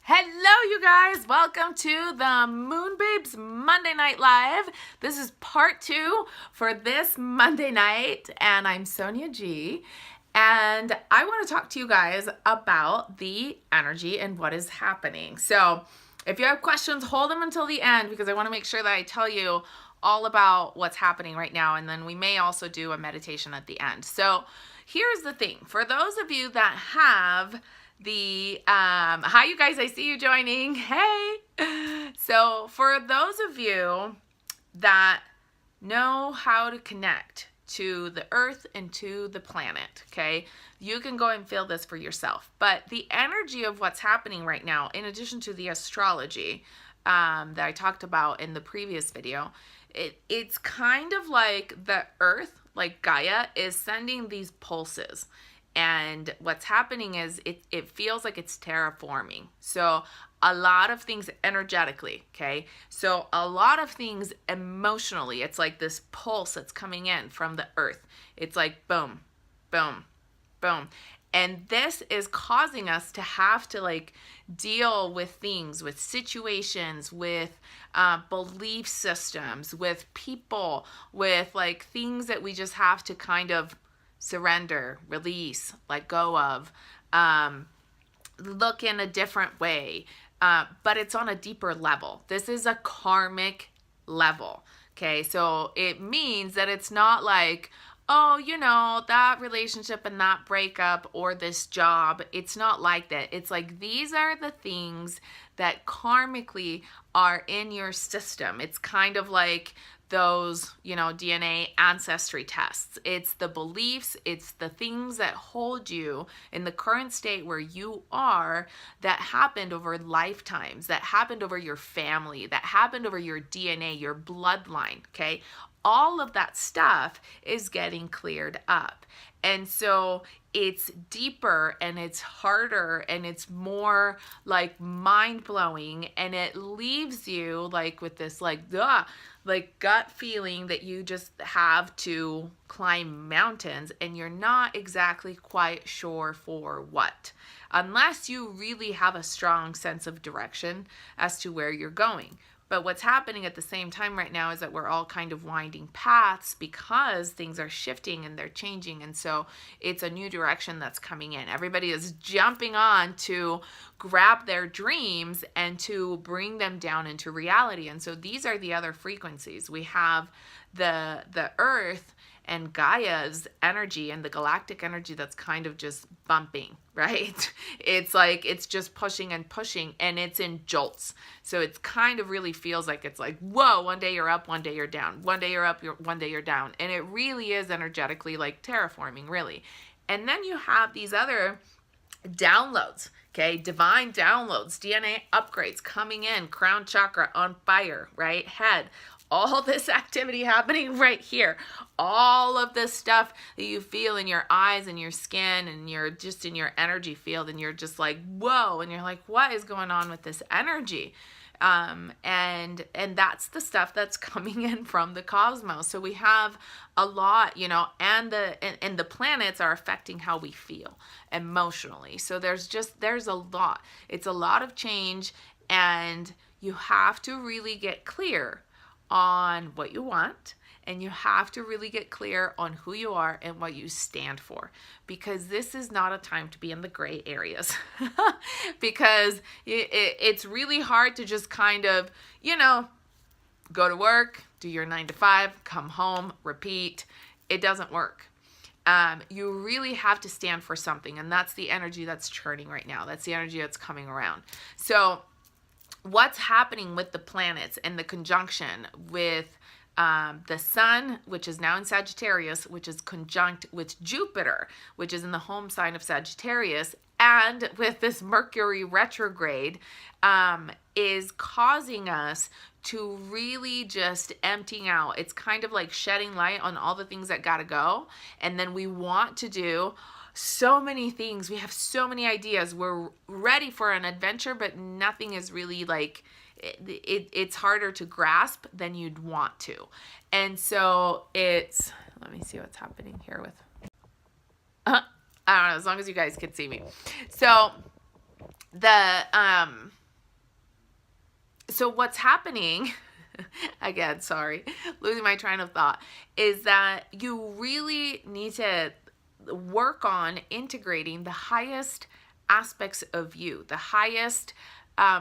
Hello, you guys. Welcome to the MoonBabes Monday Night Live. This is part 2 for this Monday night, and I'm Sonia G. And I want to talk to you guys about the energy and what is happening. So if you have questions, hold them until the end because I want to make sure that I tell you all about what's happening right now, and then we may also do a meditation at the end. So here's the thing. For those of you that have hi you guys, I see you joining. Hey. So for those of you that know how to connect to the earth and to the planet, okay, you can go and feel this for yourself. But the energy of what's happening right now, in addition to the astrology that I talked about in the previous video, it's kind of like the earth, like Gaia, is sending these pulses. And what's happening is it feels like it's terraforming. So a lot of things energetically, okay? So a lot of things emotionally, it's like this pulse that's coming in from the earth. It's like boom, boom, boom. And this is causing us to have to like deal with things, with situations, with belief systems, with people, with like things that we just have to kind of surrender, release, let go of, look in a different way, but it's on a deeper level. This is a karmic level, okay? So it means that it's not like, oh, you know, that relationship and that breakup or this job. It's not like that. It's like these are the things that karmically are in your system. It's kind of like those, you know, DNA ancestry tests. It's the beliefs, it's the things that hold you in the current state where you are that happened over lifetimes, that happened over your family, that happened over your DNA, your bloodline, okay? All of that stuff is getting cleared up. And so it's deeper and it's harder and it's more like mind-blowing, and it leaves you like with this like gut feeling that you just have to climb mountains and you're not exactly quite sure for what, unless you really have a strong sense of direction as to where you're going. But what's happening at the same time right now is that we're all kind of winding paths because things are shifting and they're changing. And so it's a new direction that's coming in. Everybody is jumping on to grab their dreams and to bring them down into reality. And so these are the other frequencies. We have the earth and Gaia's energy and the galactic energy that's kind of just bumping, right? It's like it's just pushing and pushing, and it's in jolts. So it's kind of really feels like it's like, whoa, one day you're up, one day you're down. One day you're up, one day you're down. And it really is energetically like terraforming, really. And then you have these other downloads, okay? Divine downloads, DNA upgrades coming in, crown chakra on fire, right? Head. All this activity happening right here. All of this stuff that you feel in your eyes and your skin and you're just in your energy field, and you're just like, whoa, and you're like, what is going on with this energy? And that's the stuff that's coming in from the cosmos. So we have a lot, you know, and the planets are affecting how we feel emotionally. So there's a lot. It's a lot of change, and you have to really get clear on what you want, and you have to really get clear on who you are and what you stand for, because this is not a time to be in the gray areas because it's really hard to just kind of, you know, go to work, do your 9 to 5, come home, repeat. It doesn't work. You really have to stand for something, and that's the energy that's churning right now. That's the energy that's coming around. So what's happening with the planets and the conjunction with the sun, which is now in Sagittarius, which is conjunct with Jupiter, which is in the home sign of Sagittarius, and with this Mercury retrograde, is causing us to really just emptying out. It's kind of like shedding light on all the things that gotta go, and then we want to do so many things. We have so many ideas. We're ready for an adventure, but nothing is really like, it's harder to grasp than you'd want to. And so it's, let me see what's happening here with, I don't know, as long as you guys can see me. So the So what's happening, again, sorry, losing my train of thought, is that you really need to work on integrating the highest aspects of you, the highest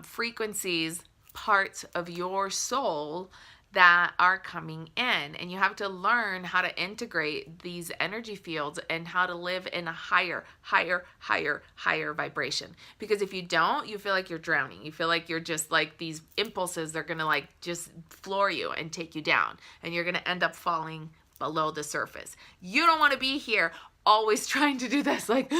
frequencies, parts of your soul that are coming in. And you have to learn how to integrate these energy fields and how to live in a higher vibration. Because if you don't, you feel like you're drowning. You feel like you're just like these impulses, they're gonna like just floor you and take you down. And you're gonna end up falling below the surface. You don't want to be here always trying to do this, like,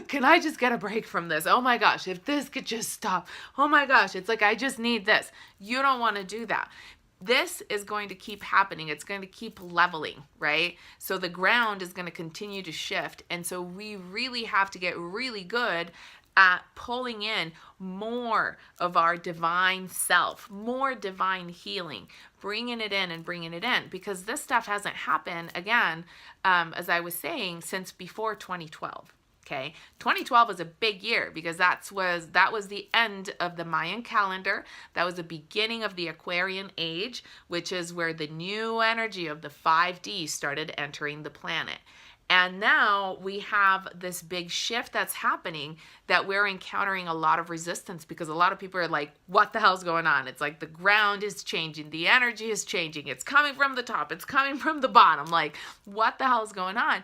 can I just get a break from this? Oh my gosh, if this could just stop. Oh my gosh, it's like I just need this. You don't want to do that. This is going to keep happening. It's going to keep leveling, right? So the ground is going to continue to shift. And so we really have to get really good at pulling in more of our divine self, more divine healing, bringing it in and bringing it in, because this stuff hasn't happened, again, as I was saying, since before 2012. Okay, 2012 was a big year because that was the end of the Mayan calendar. That was the beginning of the Aquarian age, which is where the new energy of the 5D started entering the planet. And now we have this big shift that's happening that we're encountering a lot of resistance because a lot of people are like, what the hell's going on? It's like the ground is changing. The energy is changing. It's coming from the top. It's coming from the bottom. Like, what the hell's going on?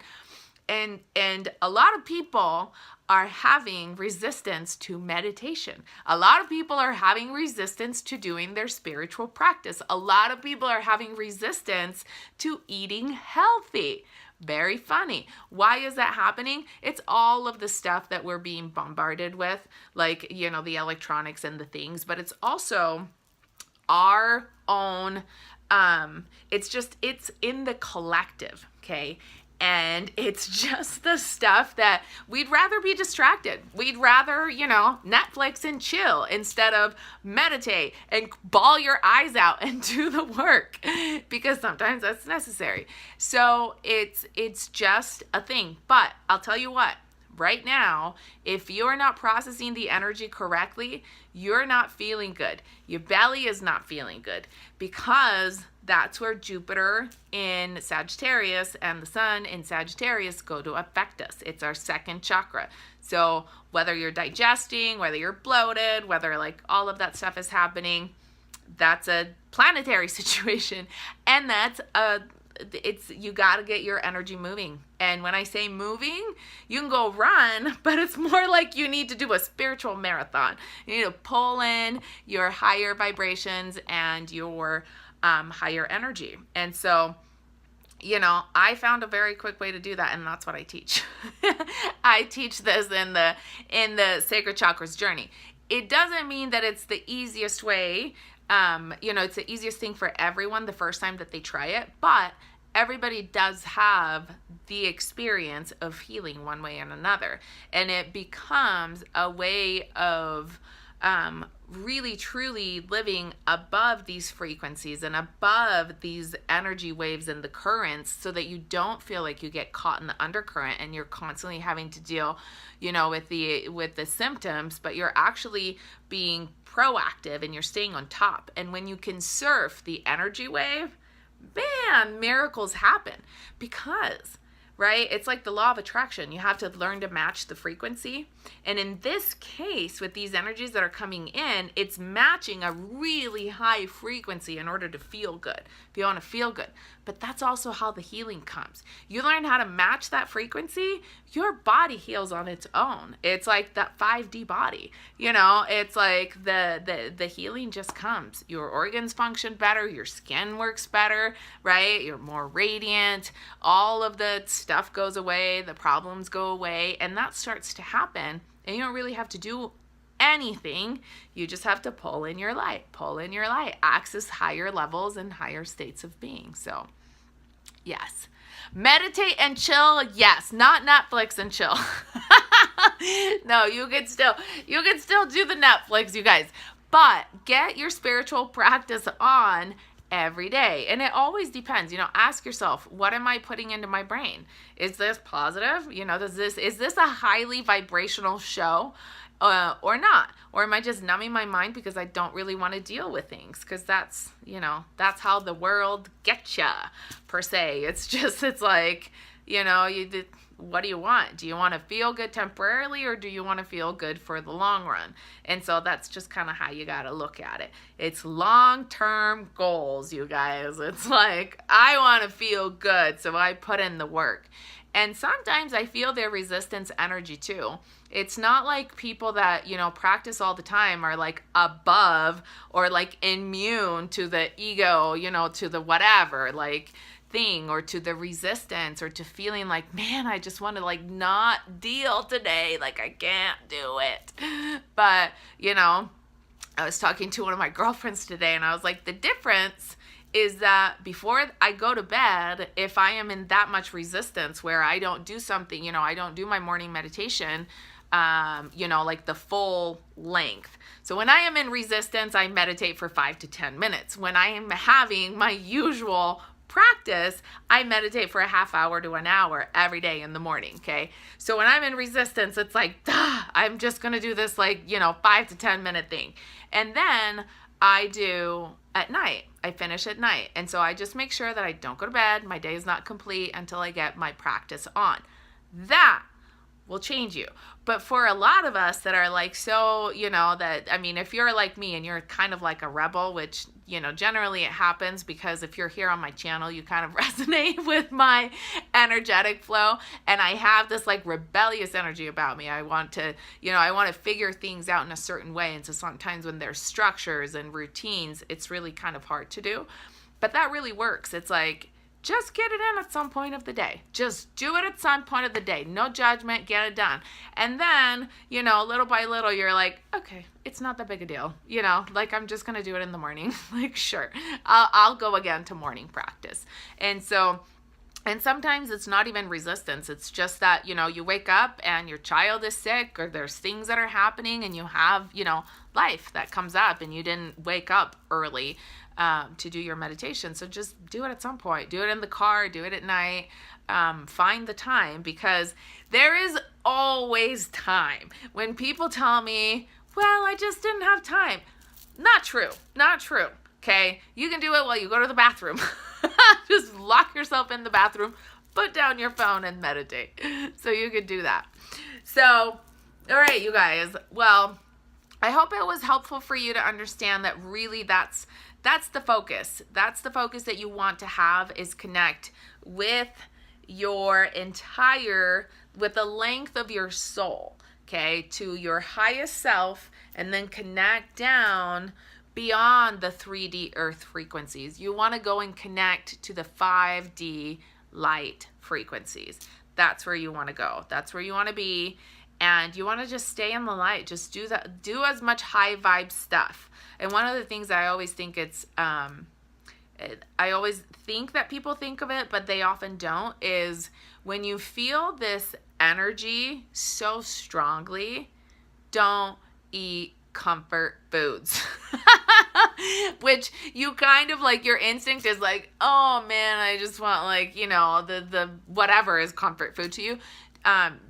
And a lot of people are having resistance to meditation. A lot of people are having resistance to doing their spiritual practice. A lot of people are having resistance to eating healthy. Very funny. Why is that happening? It's all of the stuff that we're being bombarded with, like, the electronics and the things, but it's also our own, it's in the collective, okay? And it's just the stuff that we'd rather be distracted. We'd rather, Netflix and chill instead of meditate and bawl your eyes out and do the work, because sometimes that's necessary. So it's just a thing. But I'll tell you what, right now, if you're not processing the energy correctly, you're not feeling good. Your belly is not feeling good, because that's where Jupiter in Sagittarius and the Sun in Sagittarius go to affect us. It's our second chakra. So whether you're digesting, whether you're bloated, whether like all of that stuff is happening, that's a planetary situation. And you got to get your energy moving. And when I say moving, you can go run, but it's more like you need to do a spiritual marathon. You need to pull in your higher vibrations and your higher energy. And so, I found a very quick way to do that, and that's what I teach. I teach this in the Sacred Chakras journey. It doesn't mean that it's the easiest way. It's the easiest thing for everyone the first time that they try it, but everybody does have the experience of healing one way and another. And it becomes a way of really truly living above these frequencies and above these energy waves and the currents, so that you don't feel like you get caught in the undercurrent and you're constantly having to deal, with the symptoms, but you're actually being proactive and you're staying on top. And when you can surf the energy wave, man, miracles happen, because right? It's like the law of attraction. You have to learn to match the frequency. And in this case, with these energies that are coming in, it's matching a really high frequency in order to feel good, if you want to feel good. But that's also how the healing comes. You learn how to match that frequency, your body heals on its own. It's like that 5D body, it's like the healing just comes. Your organs function better, your skin works better, right? You're more radiant, all of the stuff goes away, the problems go away, and that starts to happen. And you don't really have to do anything. You just have to pull in your light, access higher levels and higher states of being. So yes, meditate and chill. Yes, not Netflix and chill. No, you can still do the Netflix, you guys, but get your spiritual practice on every day. And it always depends, ask yourself, what am I putting into my brain? Is this positive? Is this a highly vibrational show? or not? Or am I just numbing my mind because I don't really want to deal with things? Because that's, that's how the world gets ya, per se. It's like, what do you want? Do you want to feel good temporarily, or do you want to feel good for the long run? And so that's just kind of how you got to look at it. It's long-term goals, you guys. It's like, I want to feel good, so I put in the work. And sometimes I feel their resistance energy too. It's not like people that, practice all the time are like above or like immune to the ego, to the whatever, like thing, or to the resistance, or to feeling like, man, I just want to like not deal today. Like I can't do it. But, I was talking to one of my girlfriends today, and I was like, the difference is that before I go to bed, if I am in that much resistance where I don't do something, I don't do my morning meditation, like the full length. So when I am in resistance, I meditate for 5 to 10 minutes. When I am having my usual practice, I meditate for a half hour to an hour every day in the morning, okay? So when I'm in resistance, it's like, I'm just going to do this 5 to 10 minute thing. And then I do at night. I finish at night. And so I just make sure that I don't go to bed. My day is not complete until I get my practice on. That will change you. But for a lot of us that are like, so, if you're like me and you're kind of like a rebel, which, generally it happens because if you're here on my channel, you kind of resonate with my energetic flow. And I have this like rebellious energy about me. I want to, I want to figure things out in a certain way. And so sometimes when there's structures and routines, it's really kind of hard to do. But that really works. It's like, just get it in at some point of the day. Just do it at some point of the day. No judgment, get it done. And then, little by little, you're like, okay, it's not that big a deal. Like I'm just going to do it in the morning. Like, sure, I'll go again to morning practice. And so, and sometimes it's not even resistance. It's just that, you wake up and your child is sick, or there's things that are happening, and you have, life that comes up, and you didn't wake up early to do your meditation. So just do it at some point. Do it in the car, do it at night. Find the time, because there is always time. When people tell me, well, I just didn't have time. Not true. Not true. Okay. You can do it while you go to the bathroom. Just lock yourself in the bathroom, put down your phone, and meditate. So you could do that. So, all right, you guys. Well, I hope it was helpful for you to understand that really that's the focus. That's the focus that you want to have, is connect with with the length of your soul, okay, to your highest self, and then connect down beyond the 3D earth frequencies. You want to go and connect to the 5D light frequencies. That's where you want to go. That's where you want to be. And you want to just stay in the light. Just do that. Do as much high vibe stuff. And one of the things I always think I always think that people think of it, but they often don't, is when you feel this energy so strongly, don't eat comfort foods. Which you kind of like, your instinct is like, oh man, I just want the whatever is comfort food to you.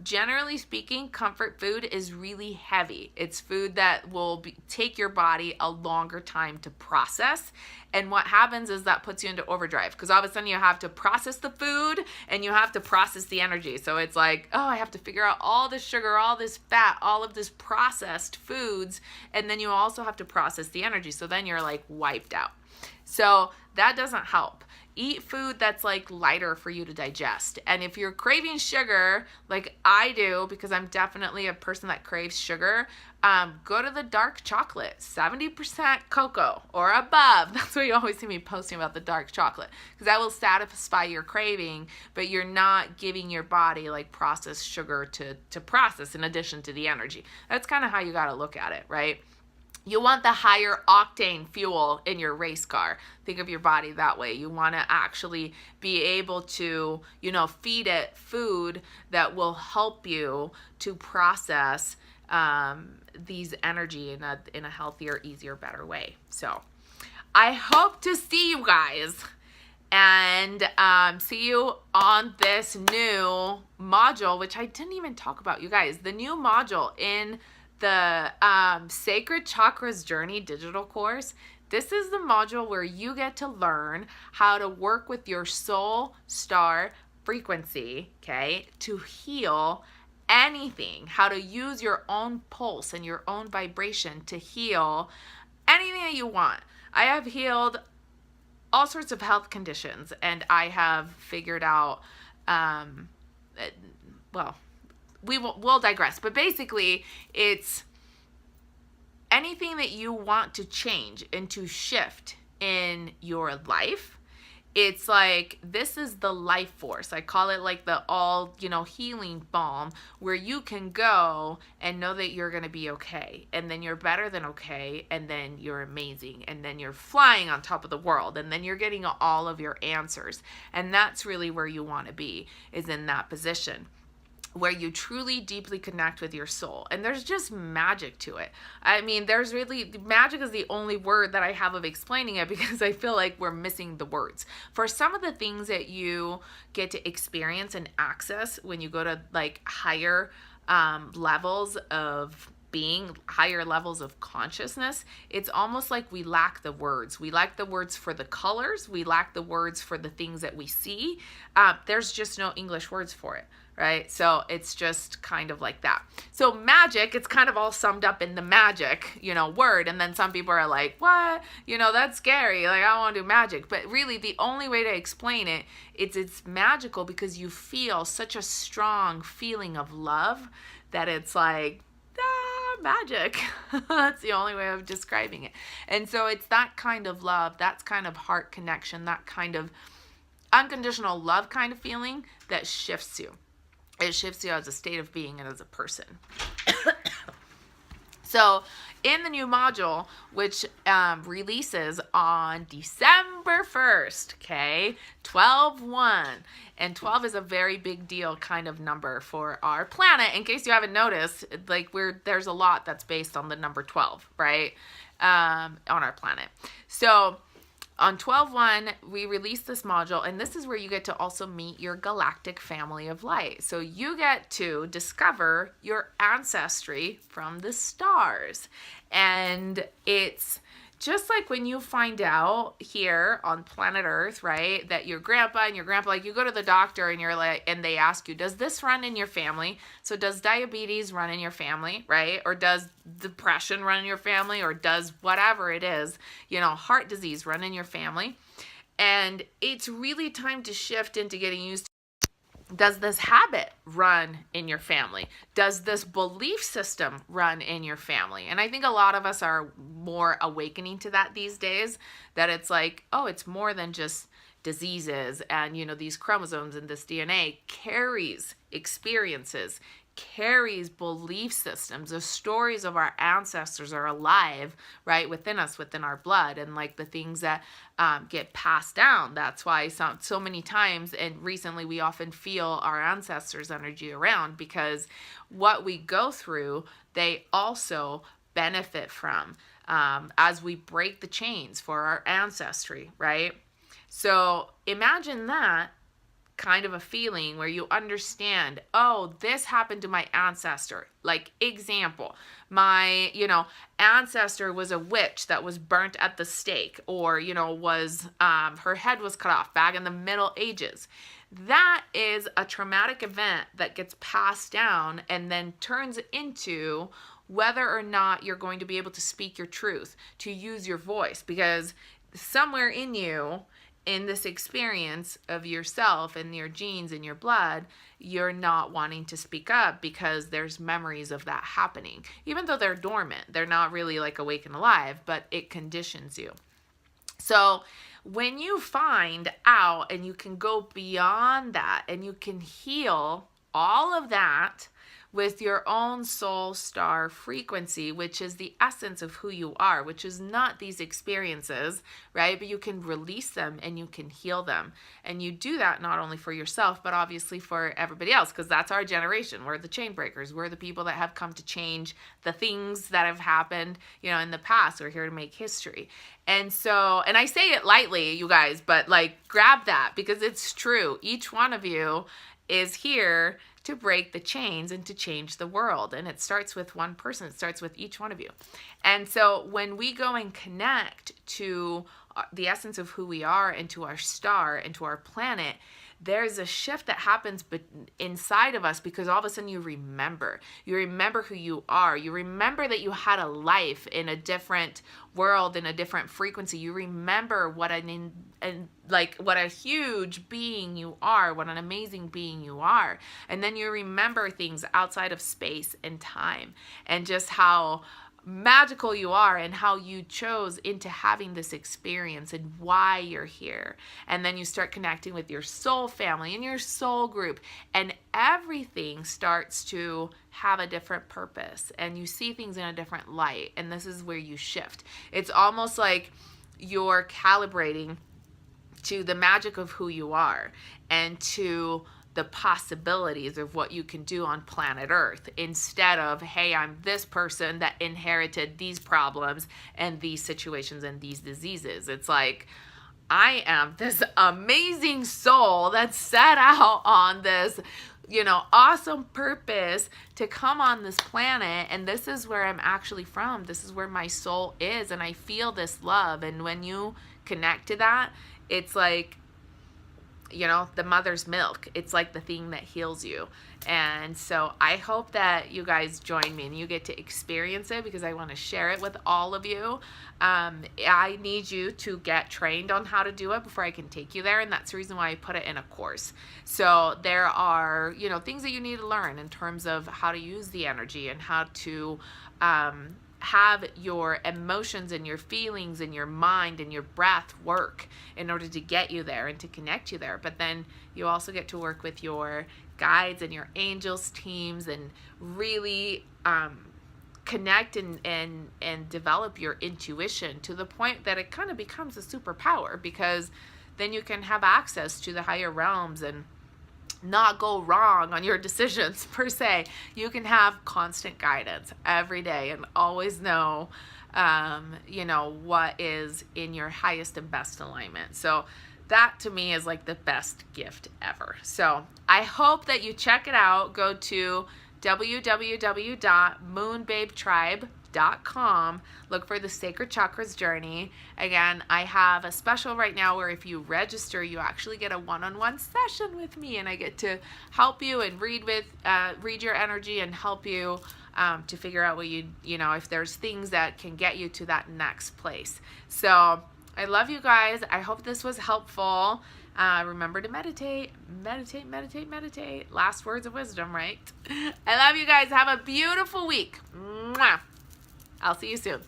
Generally speaking, comfort food is really heavy. It's food that will take your body a longer time to process. And what happens is that puts you into overdrive, because all of a sudden you have to process the food and you have to process the energy. So it's like, oh, I have to figure out all this sugar, all this fat, all of this processed foods. And then you also have to process the energy. So then you're like wiped out. So that doesn't help. Eat food that's like lighter for you to digest. And if you're craving sugar, like I do, because I'm definitely a person that craves sugar, go to the dark chocolate, 70% cocoa or above. That's why you always see me posting about the dark chocolate, because that will satisfy your craving, but you're not giving your body like processed sugar to process in addition to the energy. That's kind of how you got to look at it, right? You want the higher octane fuel in your race car. Think of your body that way. You want to actually be able to, feed it food that will help you to process these energy in a healthier, easier, better way. So I hope to see you guys and see you on this new module, which I didn't even talk about, you guys. The new module in the Sacred Chakras Journey digital course, this is the module where you get to learn how to work with your soul star frequency, okay, to heal anything, how to use your own pulse and your own vibration to heal anything that you want. I have healed all sorts of health conditions, and I have figured out, well, we'll digress, but basically it's anything that you want to change and to shift in your life. It's like, this is the life force. I call it like the all, healing balm, where you can go and know that you're going to be okay. And then you're better than okay. And then you're amazing. And then you're flying on top of the world. And then you're getting all of your answers. And that's really where you want to be, is in that position, where you truly deeply connect with your soul. And there's just magic to it. I mean, magic is the only word that I have of explaining it, because I feel like we're missing the words. For some of the things that you get to experience and access when you go to like higher levels of being, higher levels of consciousness, it's almost like we lack the words. We lack the words for the colors. We lack the words for the things that we see. There's just no English words for it. Right? So it's just kind of like that. So magic, it's kind of all summed up in the magic, word. And then some people are like, what? That's scary. Like, I don't want to do magic. But really, the only way to explain it, it's magical because you feel such a strong feeling of love that it's like, magic. That's the only way of describing it. And so it's that kind of love, that's kind of heart connection, that kind of unconditional love kind of feeling that shifts you. It shifts you as a state of being and as a person. So in the new module, which releases on December 1st, okay, 12/1. And 12 is a very big deal kind of number for our planet. In case you haven't noticed, like there's a lot that's based on the number 12, right, on our planet. So on 12/1, we release this module, and this is where you get to also meet your galactic family of light. So you get to discover your ancestry from the stars. And it's just like when you find out here on planet Earth, right, that your grandpa and your grandpa, like you go to the doctor and you're like, and they ask you, does this run in your family? So does diabetes run in your family, right? Or does depression run in your family? Or does whatever it is, heart disease run in your family? And it's really time to shift into getting used to, does this habit run in your family? Does this belief system run in your family? And I think a lot of us are more awakening to that these days, that it's like, oh, it's more than just diseases and, these chromosomes and this DNA carries experiences, carries belief systems. The stories of our ancestors are alive, right, within us, within our blood, and like the things that get passed down. That's why so many times, and recently, we often feel our ancestors' energy around, because what we go through, they also benefit from as we break the chains for our ancestry, right? So imagine that kind of a feeling where you understand, oh, this happened to my ancestor. Like, example, my, ancestor was a witch that was burnt at the stake, or, was, her head was cut off back in the Middle Ages. That is a traumatic event that gets passed down and then turns into whether or not you're going to be able to speak your truth, to use your voice, because somewhere in you, in this experience of yourself and your genes and your blood, you're not wanting to speak up because there's memories of that happening. Even though they're dormant, they're not really like awake and alive, but it conditions you. So when you find out and you can go beyond that and you can heal all of that with your own soul star frequency, which is the essence of who you are, which is not these experiences, right? But you can release them and you can heal them. And you do that not only for yourself, but obviously for everybody else, because that's our generation. We're the chain breakers. We're the people that have come to change the things that have happened, in the past. We're here to make history. And so, and I say it lightly, you guys, but like grab that because it's true. Each one of you is here to break the chains and to change the world. And it starts with one person. It starts with each one of you. And so when we go and connect to the essence of who we are and to our star and to our planet, there's a shift that happens inside of us, because all of a sudden you remember who you are. You remember that you had a life in a different world, in a different frequency. You remember what what a huge being you are, what an amazing being you are. And then you remember things outside of space and time, and just how magical you are, and how you chose into having this experience, and why you're here. And then you start connecting with your soul family and your soul group, and everything starts to have a different purpose, and you see things in a different light. And this is where you shift. It's almost like you're calibrating to the magic of who you are, and to the possibilities of what you can do on planet Earth, instead of, hey, I'm this person that inherited these problems and these situations and these diseases. It's like, I am this amazing soul that set out on this, awesome purpose to come on this planet, and this is where I'm actually from. This is where my soul is, and I feel this love. And when you connect to that, it's like, the mother's milk. It's like the thing that heals you. And so I hope that you guys join me and you get to experience it, because I want to share it with all of you. I need you to get trained on how to do it before I can take you there. And that's the reason why I put it in a course. So there are, things that you need to learn in terms of how to use the energy, and how to, have your emotions and your feelings and your mind and your breath work in order to get you there and to connect you there. But then you also get to work with your guides and your angels teams, and really connect and develop your intuition to the point that it kind of becomes a superpower, because then you can have access to the higher realms and not go wrong on your decisions per se. You can have constant guidance every day and always know, what is in your highest and best alignment. So that to me is like the best gift ever. So I hope that you check it out. Go to www.moonbabetribe.com. Look for the Sacred Chakras Journey. Again, I have a special right now where if you register, you actually get a one-on-one session with me, and I get to help you and read your energy and help you to figure out what if there's things that can get you to that next place. So I love you guys. I hope this was helpful. Remember to meditate. Last words of wisdom, right? I love you guys. Have a beautiful week. Mwah. I'll see you soon.